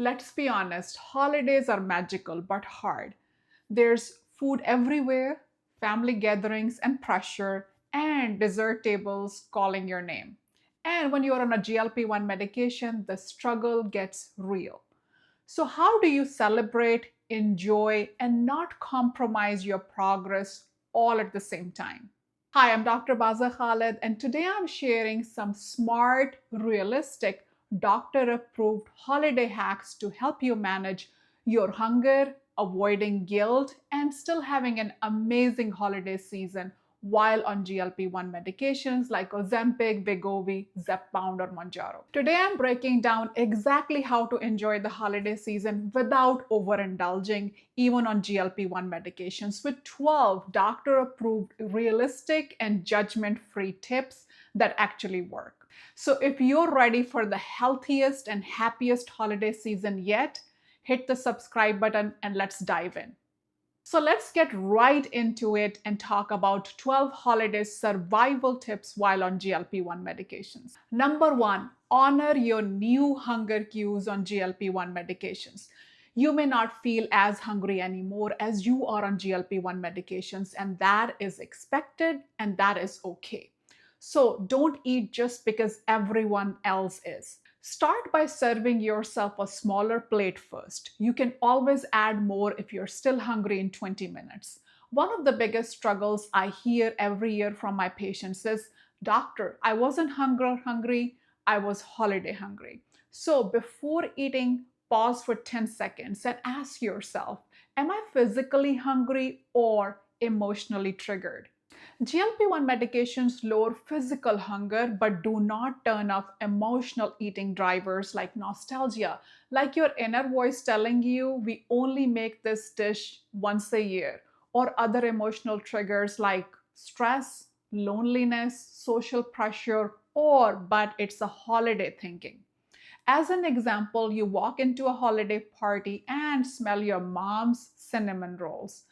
Let's be honest, holidays are magical but hard. There's food everywhere, family gatherings and pressure, and dessert tables calling your name. And when you're on a GLP-1 medication, the struggle gets real. So, how do you celebrate, enjoy, and not compromise your progress all at the same time? Hi, I'm Dr. Bazgha Khalid, and today I'm sharing some smart, realistic, doctor approved holiday hacks to help you manage your hunger, avoiding guilt, and still having an amazing holiday season while on GLP-1 medications like Ozempic, Wegovy, Zepbound, or Mounjaro. Today I'm breaking down exactly how to enjoy the holiday season without overindulging, even on GLP-1 medications, with 12 doctor-approved, realistic, and judgment-free tips that actually work. So if you're ready for the healthiest and happiest holiday season yet, hit the subscribe button and let's dive in. So let's get right into it and talk about 12 holiday survival tips while on GLP-1 medications. Number one, honor your new hunger cues on GLP-1 medications. You may not feel as hungry anymore as you are on GLP-1 medications, and that is expected and that is okay. So don't eat just because everyone else is. Start by serving yourself a smaller plate first. You can always add more if you're still hungry in 20 minutes. One of the biggest struggles I hear every year from my patients is, Doctor, I wasn't hungry, I was holiday hungry. So before eating, pause for 10 seconds and ask yourself, am I physically hungry or emotionally triggered? GLP-1 medications lower physical hunger but do not turn off emotional eating drivers like nostalgia, like your inner voice telling you we only make this dish once a year, or other emotional triggers like stress, loneliness, social pressure, or but it's a holiday thinking. As an example, you walk into a holiday party and smell your mom's cinnamon rolls.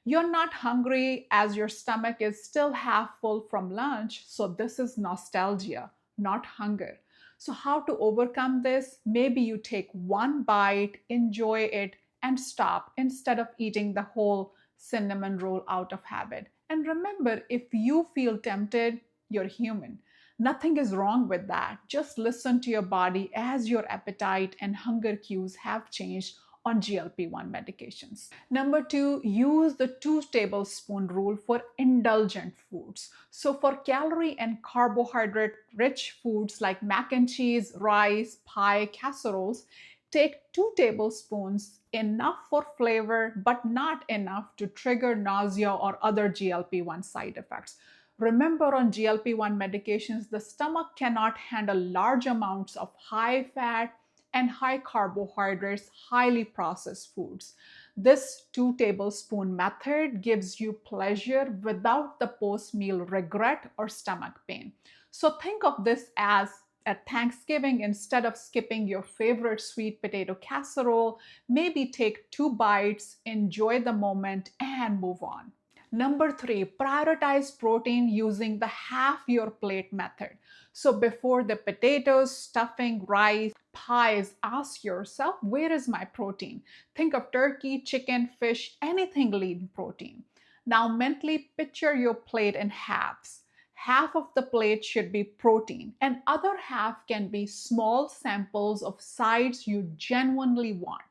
You're not hungry as your stomach is still half full from lunch, so this is nostalgia, not hunger. So, how to overcome this? Maybe you take one bite, enjoy it, and stop instead of eating the whole cinnamon roll out of habit. And remember, if you feel tempted, you're human. Nothing is wrong with that. Just listen to your body as your appetite and hunger cues have changed on GLP-1 medications. Number two, use the 2 tablespoon rule for indulgent foods. So for calorie and carbohydrate rich foods like mac and cheese, rice, pie, casseroles, take 2 tablespoons, enough for flavor, but not enough to trigger nausea or other GLP-1 side effects. Remember, on GLP-1 medications, the stomach cannot handle large amounts of high fat and high carbohydrates, highly processed foods. This 2 tablespoon method gives you pleasure without the post meal regret or stomach pain. So think of this as at Thanksgiving, instead of skipping your favorite sweet potato casserole, maybe take 2 bites, enjoy the moment, and move on. Number three, prioritize protein using the half your plate method. So before the potatoes, stuffing, rice, pies, ask yourself, where is my protein? Think of turkey, chicken, fish, anything lean protein. Now mentally picture your plate in halves. Half of the plate should be protein, and other half can be small samples of sides you genuinely want.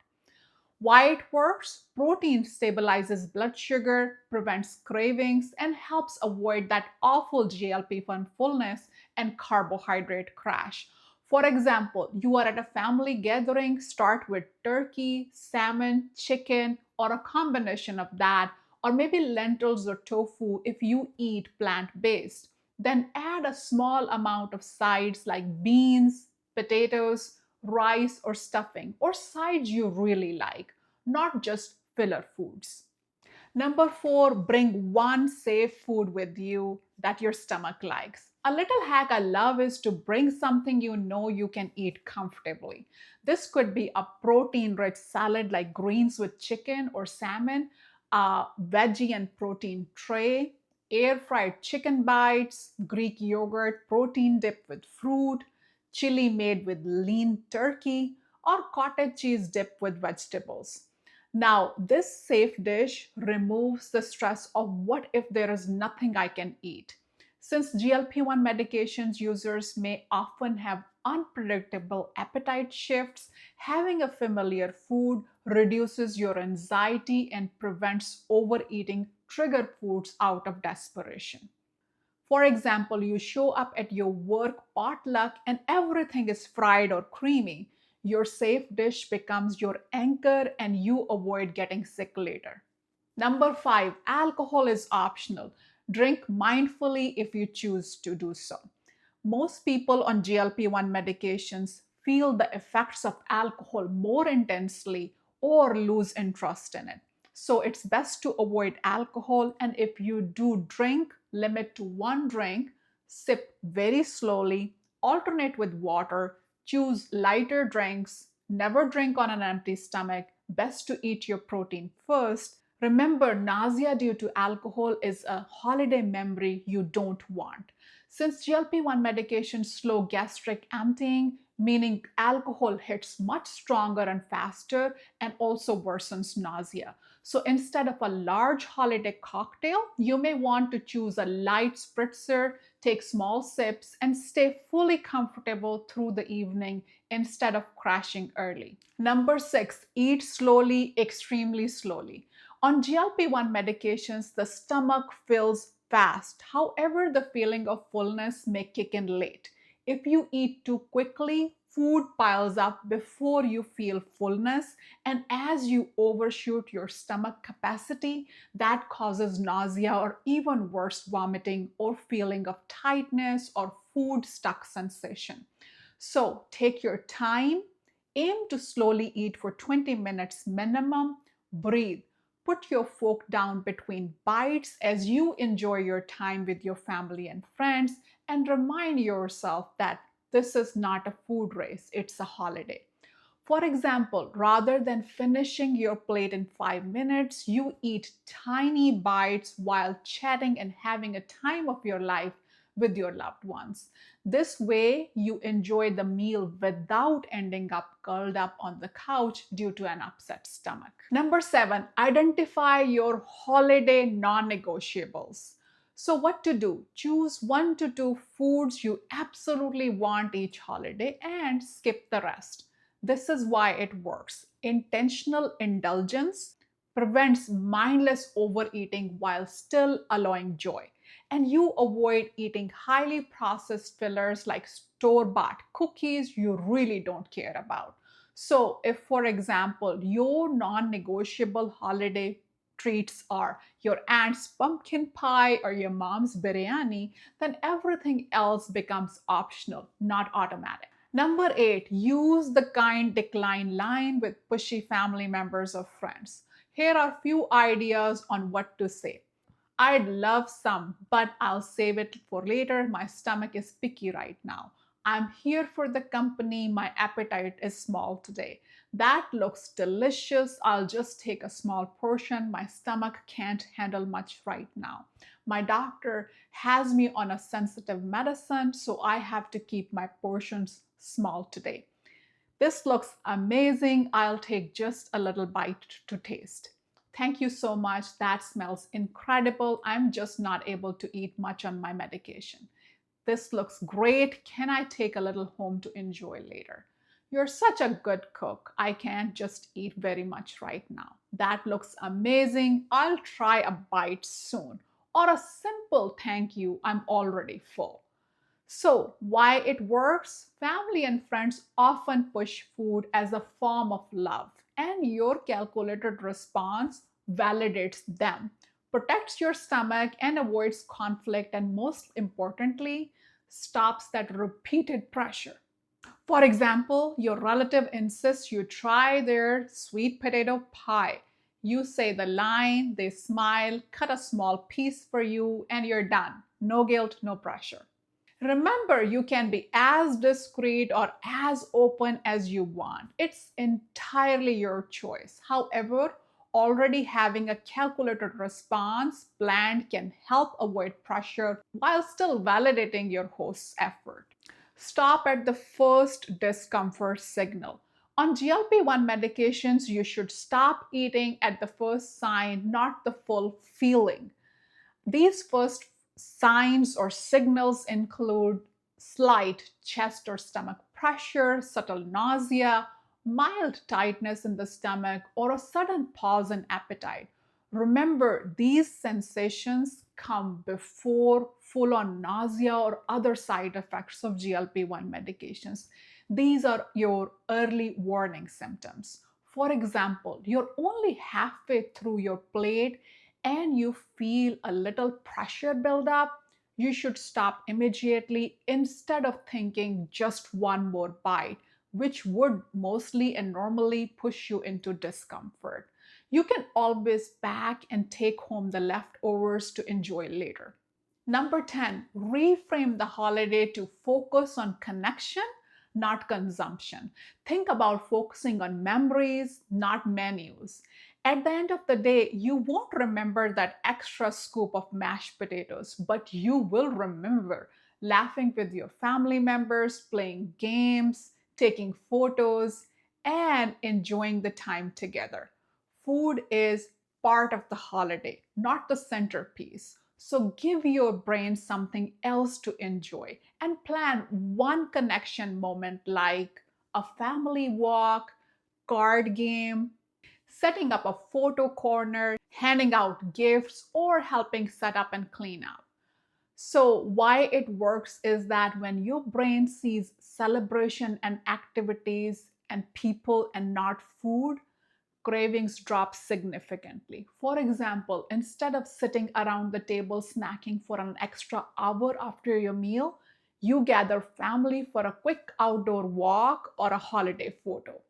Why it works? Protein stabilizes blood sugar, prevents cravings, and helps avoid that awful GLP-1 fullness and carbohydrate crash. For example, you are at a family gathering, start with turkey, salmon, chicken, or a combination of that, or maybe lentils or tofu if you eat plant-based. Then add a small amount of sides like beans, potatoes, rice, or stuffing, or sides you really like, not just filler foods. Number four, bring one safe food with you that your stomach likes. A little hack I love is to bring something you know you can eat comfortably. This could be a protein rich salad like greens with chicken or salmon, a veggie and protein tray, air fried chicken bites, Greek yogurt, protein dip with fruit, chili made with lean turkey, or cottage cheese dip with vegetables. Now, this safe dish removes the stress of what if there is nothing I can eat. Since GLP-1 medications users may often have unpredictable appetite shifts, having a familiar food reduces your anxiety and prevents overeating triggered foods out of desperation. For example, you show up at your work potluck and everything is fried or creamy. Your safe dish becomes your anchor and you avoid getting sick later. Number five, alcohol is optional. Drink mindfully if you choose to do so. Most people on GLP-1 medications feel the effects of alcohol more intensely or lose interest in it. So it's best to avoid alcohol, and if you do drink, limit to one drink, sip very slowly, alternate with water, choose lighter drinks, never drink on an empty stomach, best to eat your protein first. Remember, nausea due to alcohol is a holiday memory you don't want. Since GLP-1 medications slow gastric emptying, meaning alcohol hits much stronger and faster and also worsens nausea. So instead of a large holiday cocktail, you may want to choose a light spritzer, take small sips, and stay fully comfortable through the evening instead of crashing early. Number six, eat slowly, extremely slowly. On GLP-1 medications, the stomach fills fast. However, the feeling of fullness may kick in late. If you eat too quickly, food piles up before you feel fullness, and as you overshoot your stomach capacity, that causes nausea or even worse, vomiting or feeling of tightness or food stuck sensation. So take your time, aim to slowly eat for 20 minutes minimum, breathe. Put your fork down between bites as you enjoy your time with your family and friends, and remind yourself that this is not a food race, it's a holiday. For example, rather than finishing your plate in 5 minutes, you eat tiny bites while chatting and having a time of your life with your loved ones. This way, you enjoy the meal without ending up curled up on the couch due to an upset stomach. Number seven, identify your holiday non negotiables. So, what to do? Choose 1 to 2 foods you absolutely want each holiday and skip the rest. This is why it works. Intentional indulgence prevents mindless overeating while still allowing joy. And you avoid eating highly processed fillers like store-bought cookies you really don't care about. So, if for example, your non-negotiable holiday treats are your aunt's pumpkin pie or your mom's biryani, then everything else becomes optional, not automatic. Number eight, use the kind decline line with pushy family members or friends. Here are few ideas on what to say. I'd love some, but I'll save it for later. My stomach is picky right now. I'm here for the company. My appetite is small today. That looks delicious. I'll just take a small portion. My stomach can't handle much right now. My doctor has me on a sensitive medicine, so I have to keep my portions small today. This looks amazing. I'll take just a little bite to taste. Thank you so much. That smells incredible. I'm just not able to eat much on my medication. This looks great. Can I take a little home to enjoy later? You're such a good cook. I can't just eat very much right now. That looks amazing. I'll try a bite soon. Or a simple thank you. I'm already full. So, why it works? Family and friends often push food as a form of love, and your calculated response validates them, protects your stomach, and avoids conflict, and most importantly, stops that repeated pressure. For example, your relative insists you try their sweet potato pie. You say the line, they smile, cut a small piece for you, and you're done. No guilt, no pressure. Remember, you can be as discreet or as open as you want. It's entirely your choice. However, already having a calculated response planned can help avoid pressure while still validating your host's effort. Stop at the first discomfort signal. On GLP-1 medications, you should stop eating at the first sign, not the full feeling. These first signs or signals include slight chest or stomach pressure, subtle nausea, mild tightness in the stomach, or a sudden pause in appetite. Remember, these sensations come before full on nausea or other side effects of GLP-1 medications. These are your early warning symptoms. For example, you're only halfway through your plate and you feel a little pressure build up, you should stop immediately instead of thinking just one more bite, which would mostly and normally push you into discomfort. You can always pack and take home the leftovers to enjoy later. Number 10, reframe the holiday to focus on connection, not consumption. Think about focusing on memories, not menus. At the end of the day, you won't remember that extra scoop of mashed potatoes, but you will remember laughing with your family members, playing games, taking photos, and enjoying the time together. Food is part of the holiday, not the centerpiece. So give your brain something else to enjoy and plan one connection moment like a family walk, card game, setting up a photo corner, handing out gifts, or helping set up and clean up. So, why it works is that when your brain sees celebration and activities and people and not food, cravings drop significantly. For example, instead of sitting around the table snacking for an extra hour after your meal, you gather family for a quick outdoor walk or a holiday photo.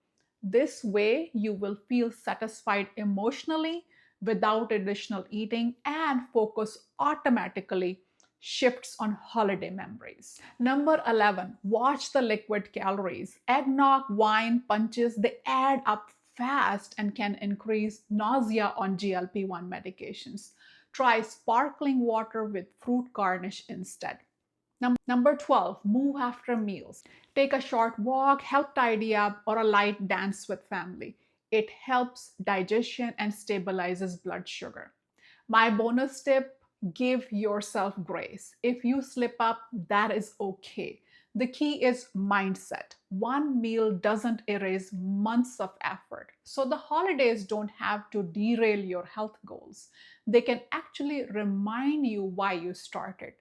This way, you will feel satisfied emotionally without additional eating, and focus automatically shifts on holiday memories. Number 11, watch the liquid calories. Eggnog, wine, punches, they add up fast and can increase nausea on GLP-1 medications. Try sparkling water with fruit garnish instead. Number 12, move after meals. Take a short walk, help tidy up, or a light dance with family. It helps digestion and stabilizes blood sugar. My bonus tip, give yourself grace. If you slip up, that is okay. The key is mindset. One meal doesn't erase months of effort. So the holidays don't have to derail your health goals. They can actually remind you why you started.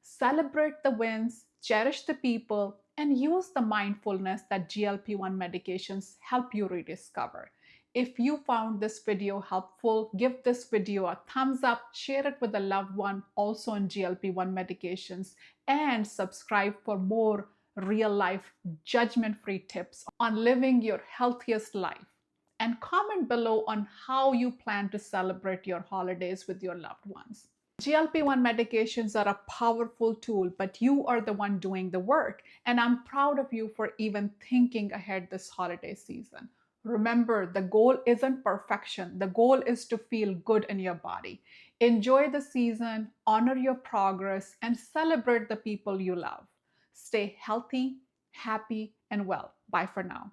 Celebrate the wins, cherish the people, and use the mindfulness that GLP-1 medications help you rediscover. If you found this video helpful, give this video a thumbs up, share it with a loved one also on GLP-1 medications, and subscribe for more real-life, judgment-free tips on living your healthiest life. And comment below on how you plan to celebrate your holidays with your loved ones. GLP-1 medications are a powerful tool, but you are the one doing the work, and I'm proud of you for even thinking ahead this holiday season. Remember, the goal isn't perfection. The goal is to feel good in your body. Enjoy the season, honor your progress, and celebrate the people you love. Stay healthy, happy, and well. Bye for now.